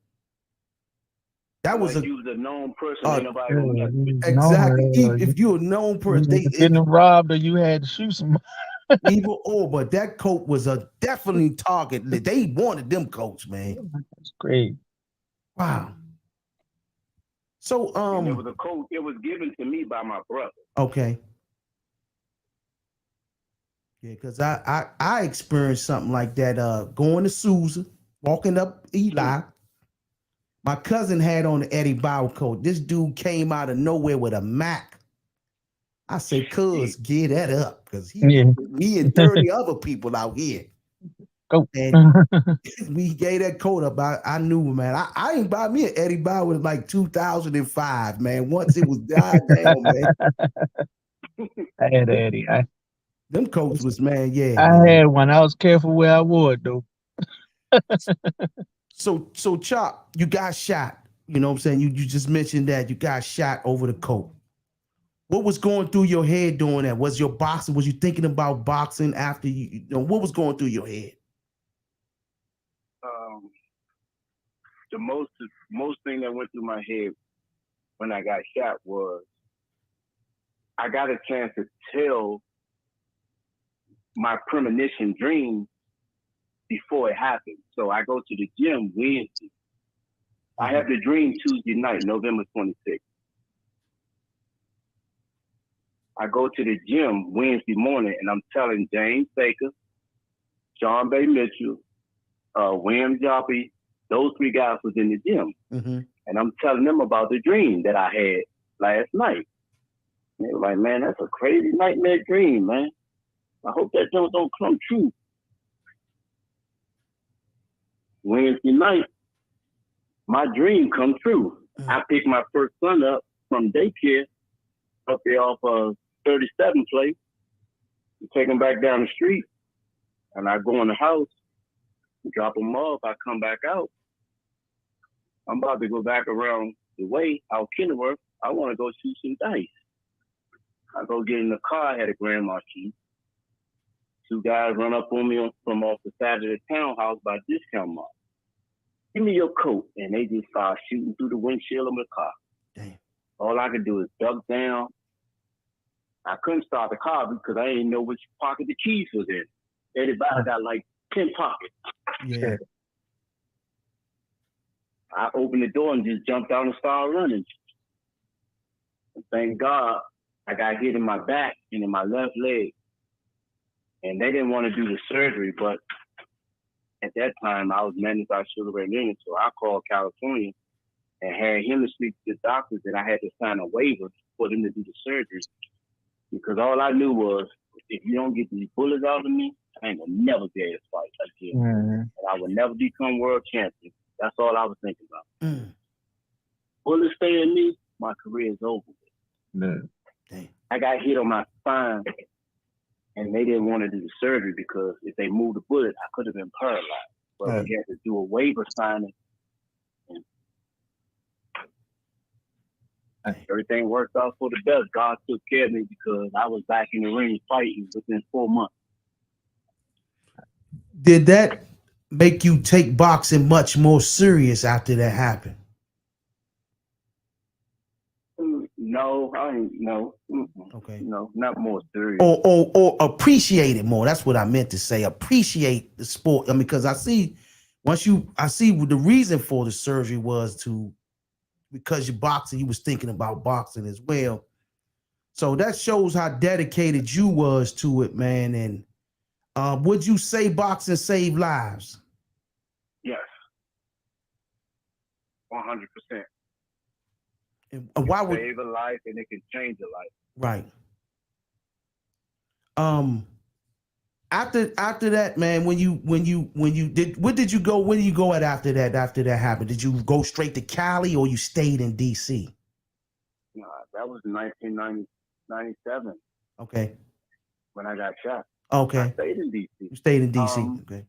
That was you was a known person. Ain't nobody exactly. If you're a known person, they getting robbed or you had to shoot somebody. But that coat was a definitely target. They wanted them coats, man. That's great. Wow. So And it was a coach. It was given to me by my brother. okay. Yeah, because I experienced something like that. Going to Sousa, walking up Eli. My cousin had on the Eddie Bauer coat. This dude came out of nowhere with a Mac. I say, cuz, get that up. Because he and 30 other people out here. Go. And we gave that coat up. I knew, man. I ain't buy me an Eddie Bauer in like 2005, man. Once it was died down, man. I had Eddie. Them coats was, man, yeah. I man. had one. I was careful where I wore it, though. So Chop, you got shot. You know what I'm saying? You just mentioned that you got shot over the coat. What was going through your head doing that? Was your boxing? Was you thinking about boxing after you know what was going through your head? The most thing that went through my head when I got shot was I got a chance to tell my premonition dream before it happened. So I go to the gym Wednesday. I have the dream Tuesday night, November 26th. I go to the gym Wednesday morning and I'm telling James Baker, Sean Bay Mitchell, William Joppy, those three guys was in the gym. Mm-hmm. And I'm telling them about the dream that I had last night. And they were like, man, that's a crazy nightmare dream, man. I hope that don't come true. Wednesday night, my dream come true. Mm-hmm. I picked my first son up from daycare up there off of 37th place, take him back down the street, and I go in the house, drop him off, I come back out. I'm about to go back around the way out Kenilworth. I want to go shoot some dice. I go get in the car, I had a Grand Marquis. Two guys run up on me from off the side of the townhouse by Discount Mall. Give me your coat. And they just start shooting through the windshield of the car. Damn. All I could do is duck down. I couldn't start the car because I didn't know which pocket the keys was in. Everybody got like 10 pockets. Yeah. I opened the door and just jumped out and started running. And thank God I got hit in my back and in my left leg. And they didn't want to do the surgery, but at that time I was managed by Sugar Ray Leonard, so I called California and had him to speak to the doctors that I had to sign a waiver for them to do the surgery. Because all I knew was, if you don't get these bullets out of me, I ain't gonna never be able to fight again. Mm-hmm. And I would never become world champion. That's all I was thinking about. Mm. Bullets stay in me, my career is over. Mm. Damn. I got hit on my spine, and they didn't want to do the surgery because if they moved the bullet, I could have been paralyzed. But Right. we had to do a waiver signing. And everything worked out for the best. God took care of me because I was back in the ring fighting within 4 months. Did that make you take boxing much more serious after that happened? No, I ain't. No. Okay. No, not more serious. Or appreciate it more. That's what I meant to say. Appreciate the sport. I mean, because I see the reason for the surgery was because you're boxing, you was thinking about boxing as well. So that shows how dedicated you was to it, man. And would you say boxing saved lives? Yes. 100%. And why would save a life and it can change a life. right? After that, man, when you did, where did you go? Where did you go at after that happened? Did you go straight to Cali or you stayed in DC? Nah, that was 1997 Okay. when I got shot. Okay. I stayed in DC. You stayed in DC. Okay.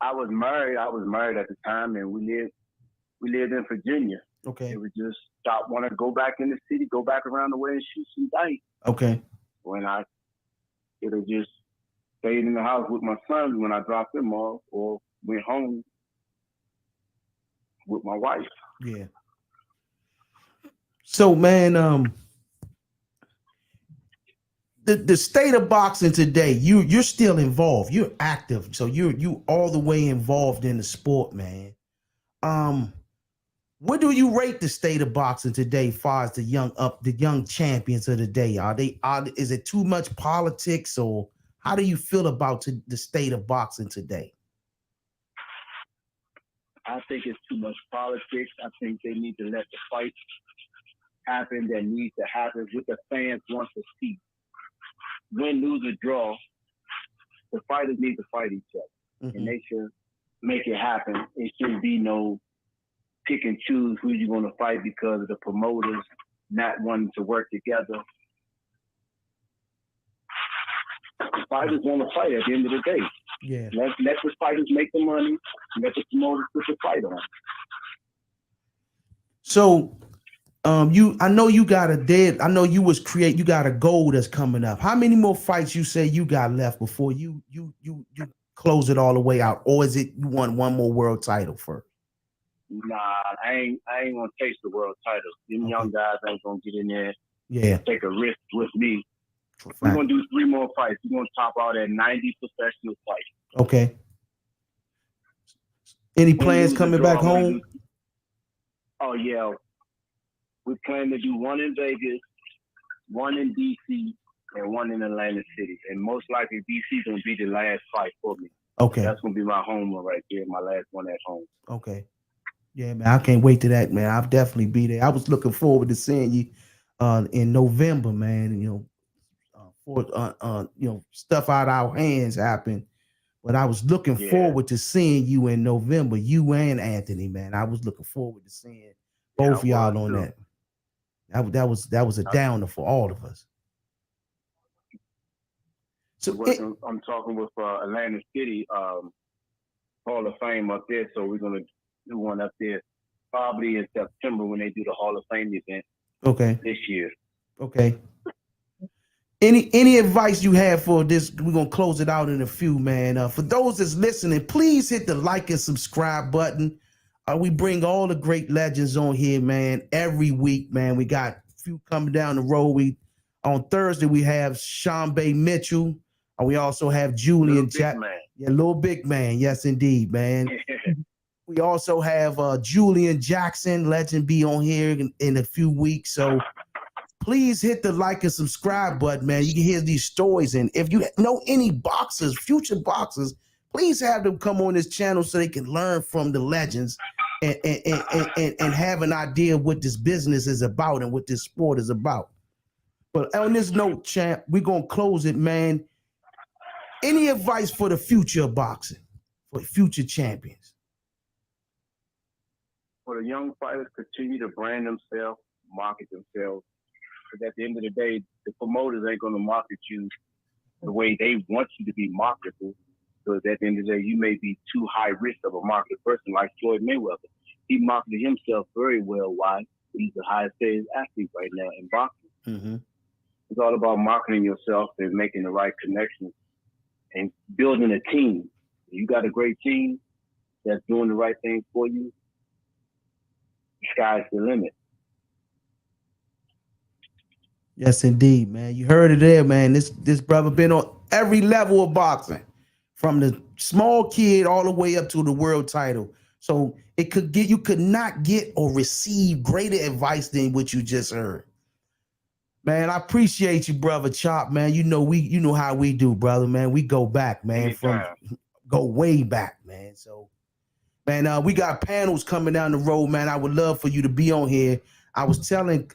I was married. I was married at the time, and we lived in Virginia. Okay. It was just want to go back in the city, go back around the way and shoot some dice. Okay. When I either just stayed in the house with my sons when I dropped them off, or went home with my wife. Yeah. So, man, the state of boxing today, you're still involved. You're active. So you all the way involved in the sport, man. What do you rate the state of boxing today, as far as the young champions of the day? Is it too much politics, or how do you feel about the state of boxing today? I think it's too much politics. I think they need to let the fight happen that needs to happen with the fans want to see. Win, lose, or draw, the fighters need to fight each other. Mm-hmm. And they should make it happen. It shouldn't be no pick and choose who you're going to fight because of the promoters not wanting to work together. Fighters want to fight at the end of the day. Yeah. Let the fighters make the money. Let the promoters put the fight on. So, I know you got you got a goal that's coming up. How many more fights you say you got left before you close it all the way out, or is it you want one more world title first? Nah, I ain't gonna chase the world title. Them young guys ain't gonna get in there. Yeah. Take a risk with me. We're gonna do 3 more fights. We're gonna top out at 90 professional fights. Okay. Any plans coming back home? Oh yeah. We plan to do 1 in Vegas, 1 in DC, and 1 in Atlantic City. And most likely DC gonna be the last fight for me. Okay. That's gonna be my home one right there, my last one at home. Okay. Yeah, man. I can't wait to that, man. I'll definitely be there. I was looking forward to seeing you in November, man. Stuff out of our hands happened. But I was looking forward to seeing you in November, you and Anthony, man. I was looking forward to seeing both of y'all on that. That was a downer for all of us. So I'm talking with Atlantic City Hall of Fame up there, so we're gonna do one up there probably in September when they do the Hall of Fame event. Okay. This year. Okay. Any advice you have for this? We're gonna close it out in a few, man. For those that's listening, please hit the like and subscribe button. We bring all the great legends on here, man, every week, man. We got a few coming down the road. On Thursday we have Sean Bay Mitchell, and we also have Julian Jack. Yeah, little big man. Yes, indeed, man. We also have Julian Jackson, legend, be on here in a few weeks. So please hit the like and subscribe button, man. You can hear these stories. And if you know any boxers, future boxers, please have them come on this channel so they can learn from the legends and have an idea of what this business is about and what this sport is about. But on this note, champ, we're going to close it, man. Any advice for the future of boxing, for future champions? For the young fighters, continue to brand themselves, market themselves. Because at the end of the day, the promoters ain't going to market you the way they want you to be marketable. Because at the end of the day, you may be too high risk of a market person like Floyd Mayweather. He marketed himself very well. Why? He's the highest paid athlete right now in boxing. Mm-hmm. It's all about marketing yourself and making the right connections and building a team. You got a great team that's doing the right thing for you. The sky's the limit. Yes, indeed, man. You heard it there, man. This brother been on every level of boxing, from the small kid all the way up to the world title. So you could not get or receive greater advice than what you just heard. Man, I appreciate you, brother Chop, man. You know how we do, brother, man. We go back, man. Go way back, man. So, man, we got panels coming down the road, man. I would love for you to be on here. I was telling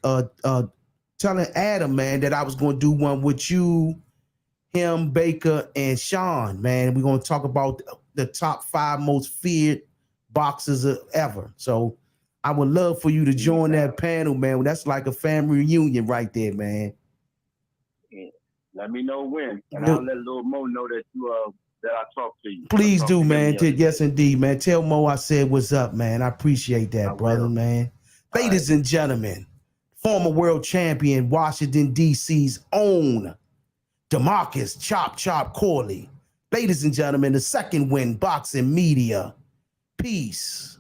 Adam, man, that I was going to do one with you, him, Baker, and Sean, man. We're going to talk about the top 5 most feared boxers ever. So I would love for you to join that panel, man. That's like a family reunion right there, man. Yeah. Let me know when, and I'll let Lil Mo know that that I talked to you. Please do, man. Yes, indeed, man. Tell Mo I said what's up, man. I appreciate that, brother, man. Ladies and gentlemen, former world champion, Washington, D.C.'s own Demarcus Chop Corley. Ladies and gentlemen, the second win boxing media. Peace.